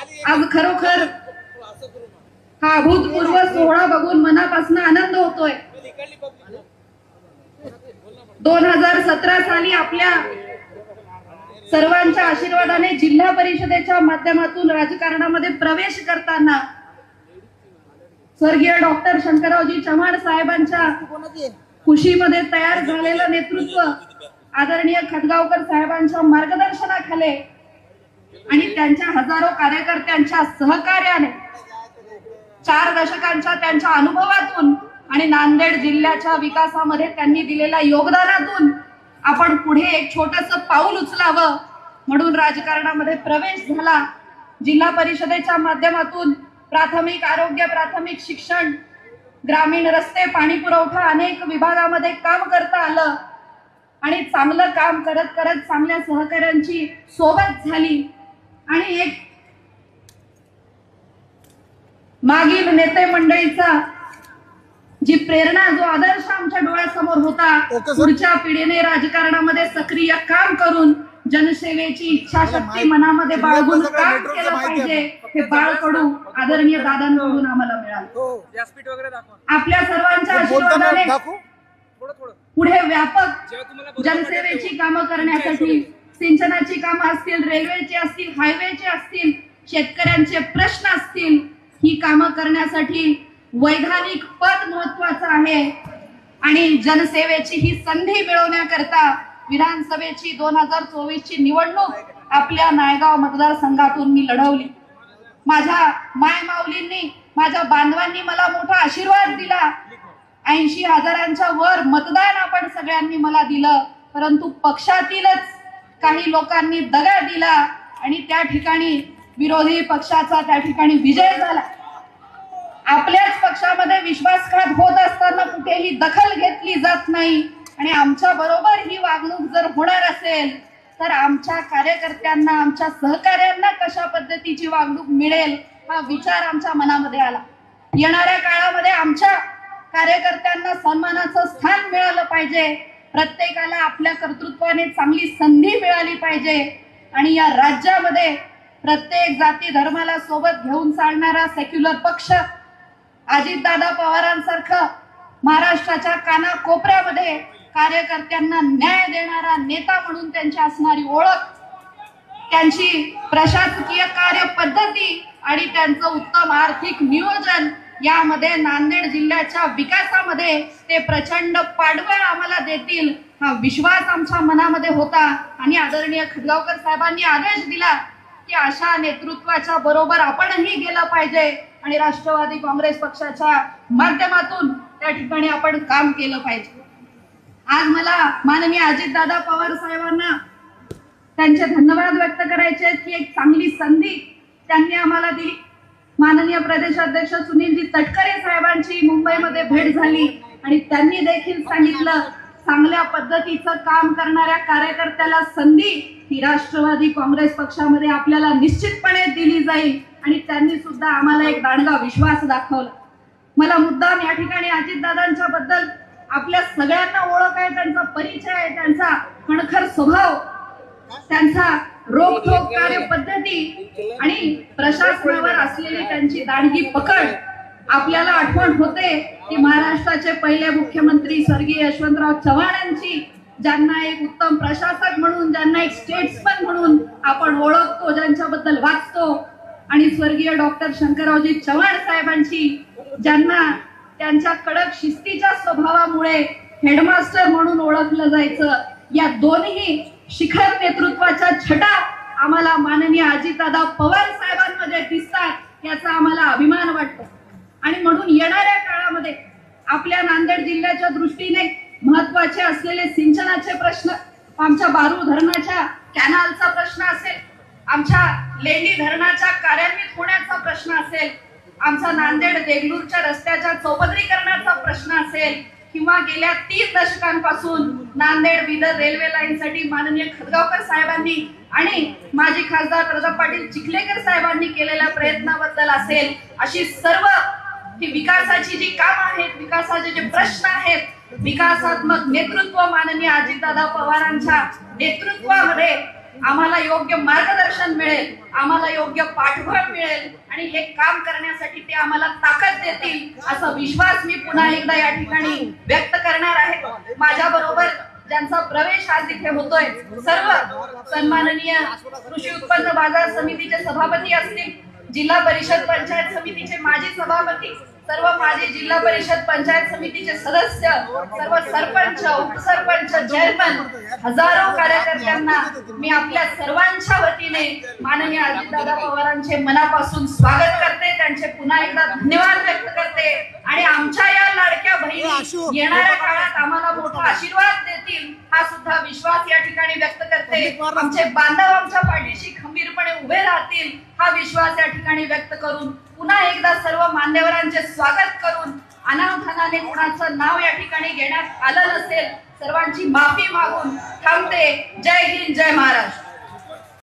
आज खरोखर हा अभूतपूर्व सोहळा बघून मनापासून आनंद होतोय। 2017 साली आपल्या सर्वांच्या आशीर्वादाने जिल्हा परिषदेच्या माध्यमातून राजकारणामध्ये प्रवेश करताना स्वर्गीय डॉक्टर शंकररावजी चव्हाण साहेबांच्या खुशीमध्ये तयार झालेलं नेतृत्व आदरणीय खटगावकर साहेबांच्या मार्गदर्शनाखाली आणि त्यांच्या हजारो कार्यकर्त्यांच्या सहकार्याने 4 दशकांच्या त्यांच्या अनुभवातून आणि नांदेड जिल्ह्याच्या विकासामध्ये त्यांनी दिलेल्या योगदानातून आपण पुढे एक छोटंसं पाऊल उचलावं म्हणून राजकारणामध्ये प्रवेश झाला। जिल्हा परिषदेच्या माध्यमातून प्राथमिक आरोग्य, प्राथमिक शिक्षण, ग्रामीण रस्ते, पाणी पुरवठा अनेक विभागामध्ये काम करता आलं आणि चांगलं काम करत करत चांगल्या सहकार्यांची सोबत झाली आणि एक मागील नेते मंडळीचा जी प्रेरणा, जो आदर्श आमच्या डोळ्यासमोर होता, पुढच्या पिढीने राजकारणामध्ये सक्रिय काम करून जनसेवेची इच्छाशक्ती मनामध्ये बाळगून काम केलं पाहिजे, हे बाळकडू आदरणीय दादांकडून आम्हाला मिळालं। आपल्या सर्वांच्या आशीर्वादाने पुढे व्यापक जनसेवेची कामं करण्यासाठी, सिंचनाची कामं असतील, रेल्वेची असतील, हायवेचे असतील, शेतकऱ्यांचे प्रश्न असतील, ही कामं करण्यासाठी वैधानिक पद महत्वाचं आहे आणि जनसेवेची ही संधी मिळवण्याकरता विधानसभेची 2024 ची निवडणूक आपल्या नायगाव मतदारसंघातून मी लढवली। माझ्या मायमाऊलींनी, माझ्या बांधवांनी मला मोठा आशीर्वाद दिला। 80,000च्या वर मतदान आपण सगळ्यांनी मला दिलं, परंतु पक्षातीलच काही लोकांनी दगा दिला आणि त्या ठिकाणी विरोधी पक्षाचा त्या ठिकाणी विजय झाला। आपल्याच पक्षामध्ये विश्वासघात होत असताना कुठेही दखल घेतली जात नाही आणि आमच्या बरोबर ही वागणूक जर होणार असेल तर आमच्या कार्यकर्त्यांना, आमच्या सहकार्यांना कशा पद्धतीची वागणूक मिळेल हा विचार आमच्या मनामध्ये आला। येणाऱ्या काळामध्ये आमच्या कार्यकर्त्यांना सन्मानाचं स्थान मिळालं पाहिजे, प्रत्येकाला आपल्या कर्तृत्वाने चांगली संधी मिळाली पाहिजे आणि या राज्यामध्ये प्रत्येक जाती धर्माला सोबत घेऊन चालणारा सेक्युलर पक्ष, अजितदादा पवारांसारखं महाराष्ट्राच्या कानाकोपऱ्यामध्ये कार्यकर्त्यांना न्याय देणारा नेता म्हणून त्यांची असणारी ओळख, त्यांची प्रशासकीय कार्यपद्धती आणि त्यांचं उत्तम आर्थिक नियोजन यामध्ये नांदेड जिल्ह्याच्या विकासामध्ये ते प्रचंड पाठबळ आम्हाला देतील हा विश्वास आमच्या मनामध्ये होता आणि आदरणीय खटगावकर साहेबांनी आदेश दिला की अशा नेतृत्वाच्या बरोबर आपणही गेलं पाहिजे आणि राष्ट्रवादी काँग्रेस पक्षाच्या माध्यमातून त्या ठिकाणी आपण काम केलं पाहिजे। आज मला माननीय अजितदादा पवार साहेबांना त्यांचे धन्यवाद व्यक्त करायचे आहेत की एक चांगली संधी त्यांनी आम्हाला दिली। माननीय प्रदेशाध्यक्ष सुनीलजी तटकरे साहेबांची मुंबईमध्ये भेट झाली आणि त्यांनी देखील सांगितलं चांगल्या पद्धतीचं काम करणाऱ्या कार्यकर्त्याला संधी ही राष्ट्रवादी काँग्रेस पक्षामध्ये आपल्याला निश्चितपणे दिली जाईल आणि त्यांनी सुद्धा आम्हाला एक दांडगा विश्वास दाखवला। मला मुद्दाम या ठिकाणी अजितदादांच्या बद्दल आपल्या सगळ्यांना ओळख आहे, त्यांचा परिचय आहे, त्यांचा खणखर स्वभाव, त्यांचा रोखोक कार्यपद्धती आणि प्रशासनावर असलेली त्यांची दांडगी पकड आपल्याला आठवण होते की महाराष्ट्राचे पहिले मुख्यमंत्री स्वर्गीय यशवंतराव चव्हाणांची, ज्यांना एक उत्तम प्रशासक म्हणून, ज्यांना एक स्टेट्समन म्हणून आपण ओळखतो, ज्यांच्याबद्दल वाचतो, आणि स्वर्गीय डॉक्टर शंकररावजी चव्हाण साहेबांची, ज्यांना त्यांच्या कडक शिस्तीच्या स्वभावामुळे हेडमास्टर म्हणून ओळखलं जायचं। या दोन्ही शिखर नेतृत्वाच्या छटा आम्हाला माननीय अजितदादा पवार साहेबांमध्ये दिसतात, याचा आम्हाला अभिमान वाटतो आणि म्हणून येणाऱ्या काळामध्ये आपल्या नांदेड जिल्ह्याच्या दृष्टीने महत्वाचे असलेले सिंचनाचे प्रश्न, आमच्या बारू धरणाच्या कॅनालचा प्रश्न असेल, आमच्या लेंडी धरणाच्या कार्यान्वित होण्याचा प्रश्न असेल, आमचा नांदेड देगलूरच्या रस्त्याच्या चौपदरीकरणाचा प्रश्न असेल किंवा गेल्या 30 दशकांपासून नांदेड बिदर रेल्वे लाईनसाठी माननीय खटगावकर साहेबांनी आणि माजी खासदार प्रताप पाटील चिखलेकर साहेबांनी केलेल्या प्रयत्नाबद्दल असेल, अशी सर्व ही विकासाची जी काम आहेत, विकासाचे जे प्रश्न आहेत, विकासात्मक नेतृत्व माननीय अजितदादा पवारांच्या नेतृत्वामध्ये आम्हाला योग्य मार्गदर्शन मिळेल, आम्हाला योग्य पाठबळ मिळेल आणि हे काम करण्यासाठी ते आम्हाला ताकद देतील असा विश्वास मी पुन्हा एकदा या ठिकाणी व्यक्त करणार आहे। माझ्या बरोबर ज्यांचा प्रवेश आज इथे होतोय, सर्व सन्माननीय कृषी उत्पन्न बाजार समितीचे सभापती असतील, जिल्हा परिषद पंचायत समितीचे माजी सभापती, सर्व माजी जिल्हा परिषद पंचायत समितीचे सदस्य, सर्व सरपंच, उपसरपंच, चेअरमन, हजारो कार्यकर्त्यांना मी आपल्या सर्वांच्या वतीने माननीय अजितदादा पवारांचे मनापासून स्वागत करते, त्यांचे पुन्हा एकदा धन्यवाद व्यक्त करते आणि आमच्या या लाडक्या बहिणी येणाऱ्या काळात आम्हाला मोठा आशीर्वाद देतील हा सुद्धा विश्वास या ठिकाणी व्यक्त करते। आमचे बांधव आमच्या पाठीशी खंबीरपणे उभे राहतील हा विश्वास या ठिकाणी व्यक्त करून पुन्हा एकदा सर्व मान्यवरांचे स्वागत करून अनावधानाने कोणाचं नाव या ठिकाणी घेण्यात आलं नसेल सर्वांची माफी मागून थांबते। जय हिंद, जय महाराष्ट्र।